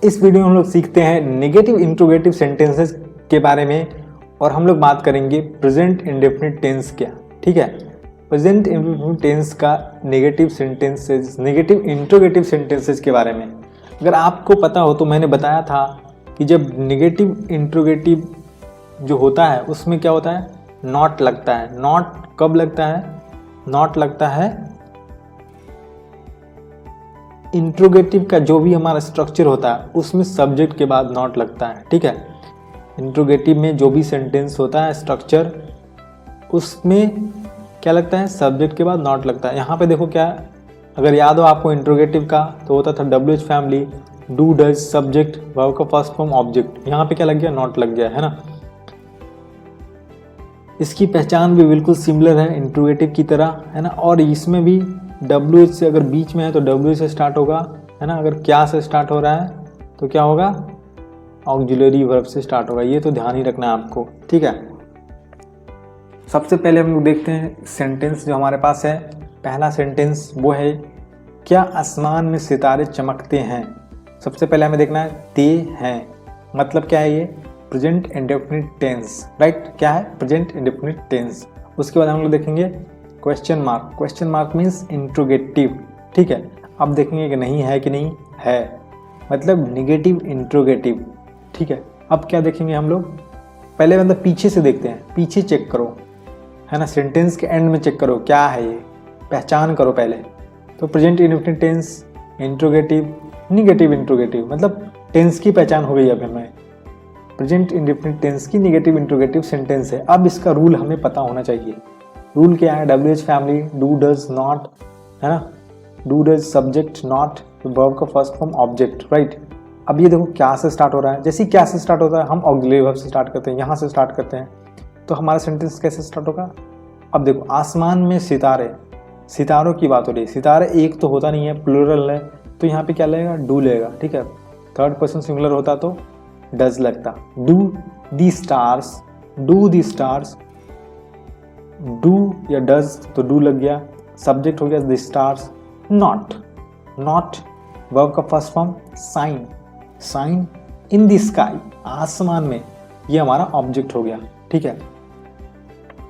इस वीडियो में हम लोग सीखते हैं नेगेटिव इंट्रोगेटिव सेंटेंसेस के बारे में और हम लोग बात करेंगे प्रेजेंट इंडेफिनिट टेंस क्या। ठीक है, प्रेजेंट इंडेफिनिट टेंस का negative sentences, negative interrogative sentences के बारे में। अगर आपको पता हो तो मैंने बताया था कि जब नेगेटिव इंट्रोगेटिव जो होता है उसमें क्या होता है, नॉट लगता है। नॉट कब लगता है? नॉट लगता है इंट्रोगेटिव का जो भी हमारा स्ट्रक्चर होता है उसमें सब्जेक्ट के बाद नॉट लगता है। ठीक है, इंट्रोगेटिव में जो भी सेंटेंस होता है स्ट्रक्चर उसमें क्या लगता है, सब्जेक्ट के बाद नॉट लगता है। यहाँ पे देखो क्या, अगर याद हो आपको इंट्रोगेटिव का तो होता था WH family, do does subject verb का फर्स्ट फॉर्म ऑब्जेक्ट। यहाँ पे क्या लग गया, नॉट लग गया है ना। इसकी पहचान भी बिल्कुल सिमिलर है इंट्रोगेटिव की तरह, है ना। और इसमें भी WH से अगर बीच में है तो WH से स्टार्ट होगा, है ना। अगर क्या से स्टार्ट हो रहा है तो क्या होगा, ऑक्सिलरी वर्ब से स्टार्ट होगा। ये तो ध्यान ही रखना है आपको। ठीक है, सबसे पहले हम लोग देखते हैं सेंटेंस जो हमारे पास है। पहला सेंटेंस वो है, क्या आसमान में सितारे चमकते हैं। सबसे पहले हमें देखना है ते हैं, मतलब क्या है, ये प्रेजेंट इंडेफिनिट टेंस। राइट, क्या है, प्रेजेंट इंडेफिनिट टेंस। उसके बाद हम लोग देखेंगे question mark. Question mark means interrogative. ठीक है, अब देखेंगे कि नहीं है कि नहीं है, मतलब निगेटिव इंट्रोगेटिव। ठीक है, अब क्या देखेंगे हम लोग, पहले मतलब पीछे से देखते हैं, पीछे चेक करो, है ना। सेंटेंस के एंड में चेक करो क्या है, ये पहचान करो पहले। तो present indefinite tense, interrogative, negative interrogative, मतलब टेंस की पहचान हो गई अब हमें। प्रेजेंट इंडेफिनिट टेंस की निगेटिव इंट्रोगेटिव सेंटेंस है। अब इसका रूल हमें पता होना चाहिए। रूल क्या है, WH family, do does not, है ना, do does subject not, verb का फर्स्ट फॉर्म ऑब्जेक्ट। राइट, अब ये देखो क्या से स्टार्ट हो रहा है। जैसे क्या से स्टार्ट होता है हम ऑक्सिलरी वर्ब से स्टार्ट करते हैं, यहाँ से स्टार्ट करते हैं, तो हमारा सेंटेंस कैसे स्टार्ट होगा। अब देखो आसमान में सितारे, सितारों की बात हो रही है। सितारे एक तो होता नहीं है, प्लूरल है, तो यहाँ पे क्या लगेगा, डू लगेगा। ठीक है, थर्ड पर्सन सिंगुलर होता तो डज लगता। Do the stars, do the stars, do या डज तो डू लग गया, सब्जेक्ट हो गया the stars. Not, not verb का first form sign, sign in the sky, आसमान में, ये हमारा ऑब्जेक्ट हो गया। ठीक है,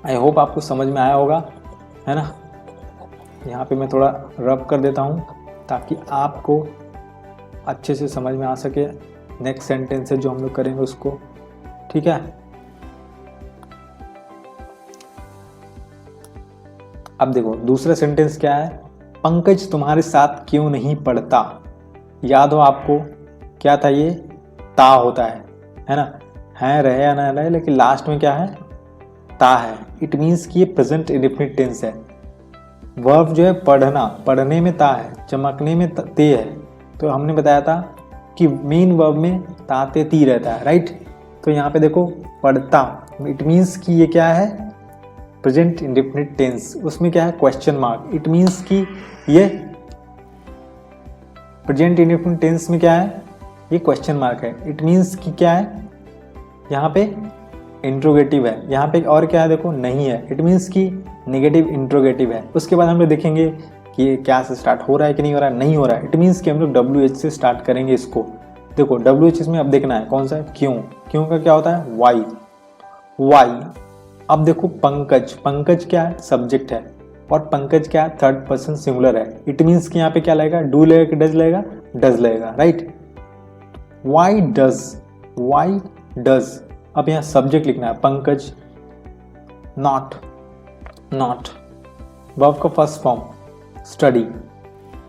आई होप आपको समझ में आया होगा, है ना। यहाँ पे मैं थोड़ा रब कर देता हूँ ताकि आपको अच्छे से समझ में आ सके। नेक्स्ट सेंटेंस है जो हम लोग करेंगे उसको। ठीक है, अब देखो दूसरा सेंटेंस क्या है, पंकज तुम्हारे साथ क्यों नहीं पढ़ता। याद हो आपको क्या था, ये ता होता है ना। है रहे या ना रहे, लेकिन लास्ट में क्या है, ता है। इट मीन्स कि ये प्रेजेंट इंडेफिनिट टेंस है। वर्ब जो है पढ़ना, पढ़ने में ता है, चमकने में ते है। तो हमने बताया था कि मेन वर्ब में ताते ती रहता है। राइट, तो यहाँ पे देखो पढ़ता, इट मीन्स कि ये क्या है, प्रेजेंट इंडेफिनिट टेंस। उसमें क्या है, क्वेश्चन मार्क। इट मीन्स कि ये प्रेजेंट इंडेफिनिट टेंस में क्या है, ये क्वेश्चन मार्क है। इट मीन्स कि क्या है, यहाँ पे इंट्रोगेटिव है। यहाँ पे और क्या है, देखो नहीं है, इट मीन्स कि नेगेटिव इंट्रोगेटिव है। उसके बाद हम लोग देखेंगे कि ये क्या से स्टार्ट हो रहा है कि नहीं हो रहा है। नहीं हो रहा है, इट मीन्स कि हम लोग WH से स्टार्ट करेंगे इसको। देखो WH इसमें अब देखना है कौन सा है, क्यों। क्यों का क्या होता है, वाई, वाई। अब देखो पंकज, पंकज क्या है, सब्जेक्ट है, और पंकज क्या है, थर्ड पर्सन सिंगुलर है। इट मीन्स कि यहाँ पे क्या लगेगा, डू लगेगा कि डज लगेगा, डज लगेगा। Right, why does, why does. अब यहाँ सब्जेक्ट लिखना है, पंकज, नॉट, नॉट वर्ब का फर्स्ट फॉर्म स्टडी,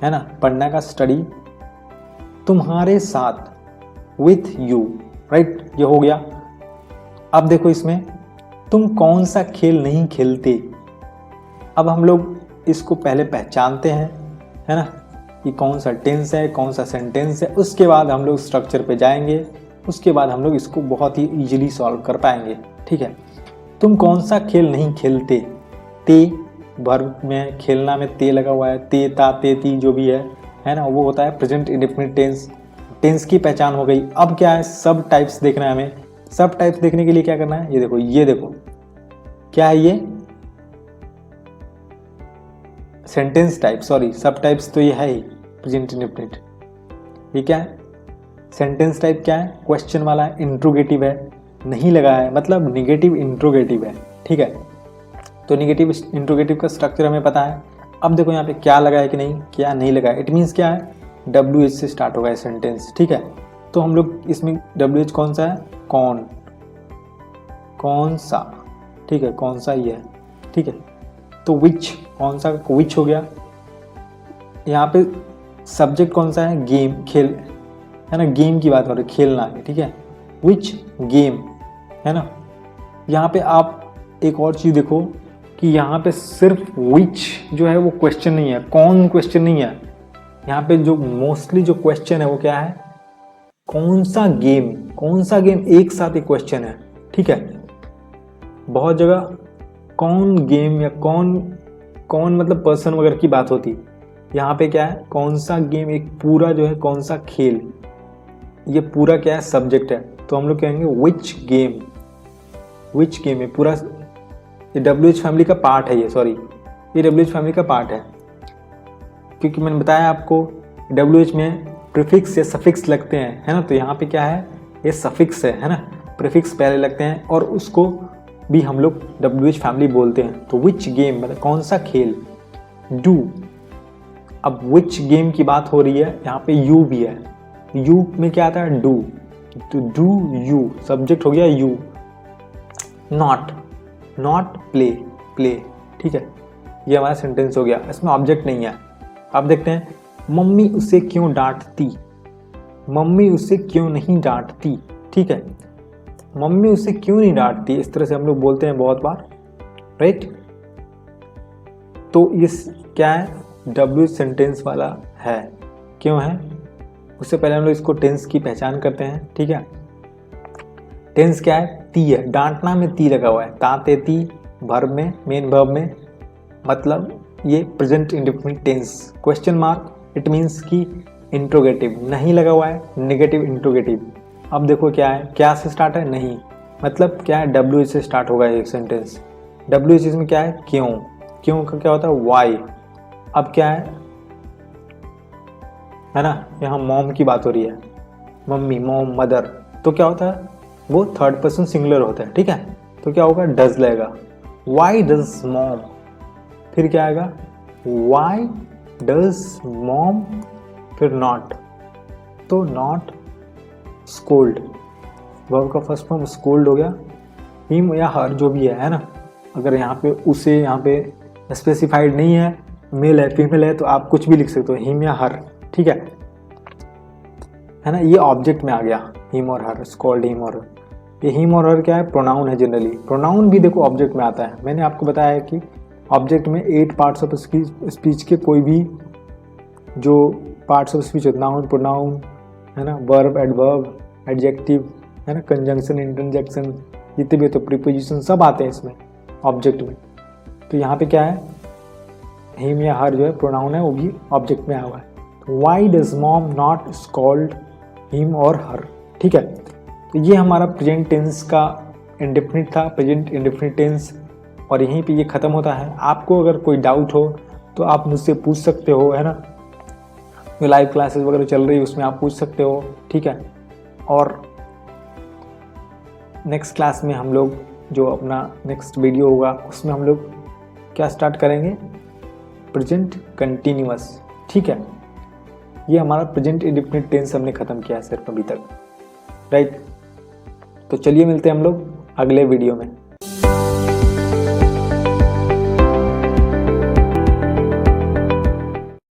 है ना, पढ़ने का स्टडी, तुम्हारे साथ, विथ यू। राइट, ये हो गया। अब देखो इसमें तुम कौन सा खेल नहीं खेलते। अब हम लोग इसको पहले पहचानते हैं, है ना, कि कौन सा टेंस है, कौन सा सेंटेंस है। उसके बाद हम लोग स्ट्रक्चर पे जाएंगे, उसके बाद हम लोग इसको बहुत ही इजीली सॉल्व कर पाएंगे। ठीक है, तुम कौन सा खेल नहीं खेलते। ते वर्ब में, खेलना में ते लगा हुआ है, ते ता ते ती जो भी है ना, वो होता है प्रेजेंट इंडेफिनिट टेंस। टेंस की पहचान हो गई। अब क्या है, सब टाइप्स देखना है हमें। सब टाइप्स देखने के लिए क्या करना है, ये देखो, ये देखो क्या है, ये सेंटेंस टाइप, सॉरी सब टाइप्स तो ये है ही प्रेजेंट इंडेफिनिट। ये क्या है, सेंटेंस टाइप क्या है, क्वेश्चन वाला है, इंट्रोगेटिव है, नहीं लगा है, मतलब निगेटिव इंट्रोगेटिव है, ठीक है। तो निगेटिव इंट्रोगेटिव का स्ट्रक्चर हमें पता है। अब देखो यहाँ पे क्या लगा है कि नहीं, क्या नहीं लगा है, इट मीन्स क्या है, WH से स्टार्ट होगा ये सेंटेंस, ठीक है। तो हम लोग इसमें WH कौन सा है, कौन सा, ठीक है, कौन सा ही है, ठीक है। तो विच, कौन सा, विच हो गया। यहाँ पे सब्जेक्ट कौन सा है, गेम, खेल, है ना, गेम की बात हो रही है, खेलना है, ठीक है, विच गेम, है ना। यहाँ पे आप एक और चीज देखो कि यहाँ पे सिर्फ विच जो है वो क्वेश्चन नहीं है, कौन क्वेश्चन नहीं है, यहाँ पे जो मोस्टली जो क्वेश्चन है वो क्या है, कौन सा गेम, कौन सा गेम, एक साथ एक क्वेश्चन है, ठीक है। बहुत जगह कौन गेम या कौन मतलब पर्सन वगैरह की बात होती, यहाँ पे क्या है, कौन सा गेम, एक पूरा जो है कौन सा खेल, ये पूरा क्या है, सब्जेक्ट है। तो हम लोग कहेंगे विच गेम, विच गेम है पूरा, ये WH फैमिली का पार्ट है, ये सॉरी, ये WH फैमिली का पार्ट है, क्योंकि मैंने बताया आपको WH में प्रीफिक्स या सफिक्स लगते हैं, है ना। तो यहाँ पे क्या है, ये सफिक्स है ना, प्रीफिक्स पहले लगते हैं और उसको भी हम लोग WH फैमिली बोलते हैं। तो विच गेम मतलब कौन सा खेल, डू, अब विच गेम की बात हो रही है, यहाँ पे यू भी है, यू में क्या आता है, डू, तो डू यू, सब्जेक्ट हो गया यू। नॉट प्ले, ठीक है, ये हमारा सेंटेंस हो गया, इसमें ऑब्जेक्ट नहीं है। अब देखते हैं, मम्मी उसे क्यों डांटती, मम्मी उसे क्यों नहीं डांटती, ठीक है, मम्मी उसे क्यों नहीं डांटती, इस तरह से हम लोग बोलते हैं बहुत बार, राइट। तो ये क्या है, WH सेंटेंस वाला है, क्यों है, उससे पहले हम लोग इसको टेंस की पहचान करते हैं, ठीक है। टेंस क्या है, ती है, डांटना में ती लगा हुआ है, ताते ती वर्ब में, मेन वर्ब में, मतलब ये present indefinite tense, question mark, it means कि इंट्रोगेटिव, नहीं लगा हुआ है, नेगेटिव इंट्रोगेटिव। अब देखो क्या है, क्या से स्टार्ट है, नहीं, मतलब क्या है, WH से स्टार्ट होगा एक सेंटेंस, WH इसमें क्या है, क्यों का क्या होता है, वाई। अब क्या है ना, यहाँ मॉम की बात हो रही है, मम्मी, मॉम, मदर, तो क्या होता है, वो थर्ड पर्सन सिंगुलर होता है, ठीक है। तो क्या होगा, डज लगेगा, वाई डज मॉम, फिर क्या आएगा, वाई डज मॉम, फिर नॉट, तो नॉट स्कोल्ड, वर्ब का फर्स्ट फॉर्म स्कोल्ड हो गया, हिम या हर जो भी है ना। अगर यहाँ पे उसे, यहाँ पे स्पेसिफाइड नहीं है, मेल है फीमेल है, तो आप कुछ भी लिख सकते हो, हिम या हर, ठीक है ना। ये ऑब्जेक्ट में आ गया, हिम और हर, स्कॉल्ड हिम और हर। ये हिम और हर क्या है, प्रोनाउन है जनरली, प्रोनाउन भी देखो ऑब्जेक्ट में आता है। मैंने आपको बताया है कि ऑब्जेक्ट में 8 पार्ट्स ऑफ स्पीच के कोई भी जो पार्ट्स ऑफ स्पीच होते, नाउन, प्रोनाउन, है ना, वर्ब, एडवर्ब, एडजेक्टिव, है ना, कंजंक्शन, इंटरजेक्शन, जितने भी तो प्रीपोजिशन सब आते हैं इसमें ऑब्जेक्ट में। तो यहाँ पे क्या है, हिम या हर जो है प्रोनाउन है, वो भी ऑब्जेक्ट में आया हुआ है। Why does mom not scold him और हर, ठीक है। तो ये हमारा प्रेजेंट टेंस का इंडेफिनिट था, प्रेजेंट इंडेफिनिट टेंस, और यहीं पे ये ख़त्म होता है। आपको अगर कोई डाउट हो तो आप मुझसे पूछ सकते हो, है ना, जो लाइव क्लासेस वगैरह चल रही है उसमें आप पूछ सकते हो, ठीक है। और नेक्स्ट क्लास में हम लोग जो अपना नेक्स्ट वीडियो होगा उसमें हम लोग क्या स्टार्ट करेंगे, प्रेजेंट कंटिन्यूअस, ठीक है। ये हमारा प्रेजेंट इंडेफिनिट टेंस हमने ख़त्म किया है सिर्फ अभी तक, राइट। तो चलिए मिलते हैं हम लोग अगले वीडियो में।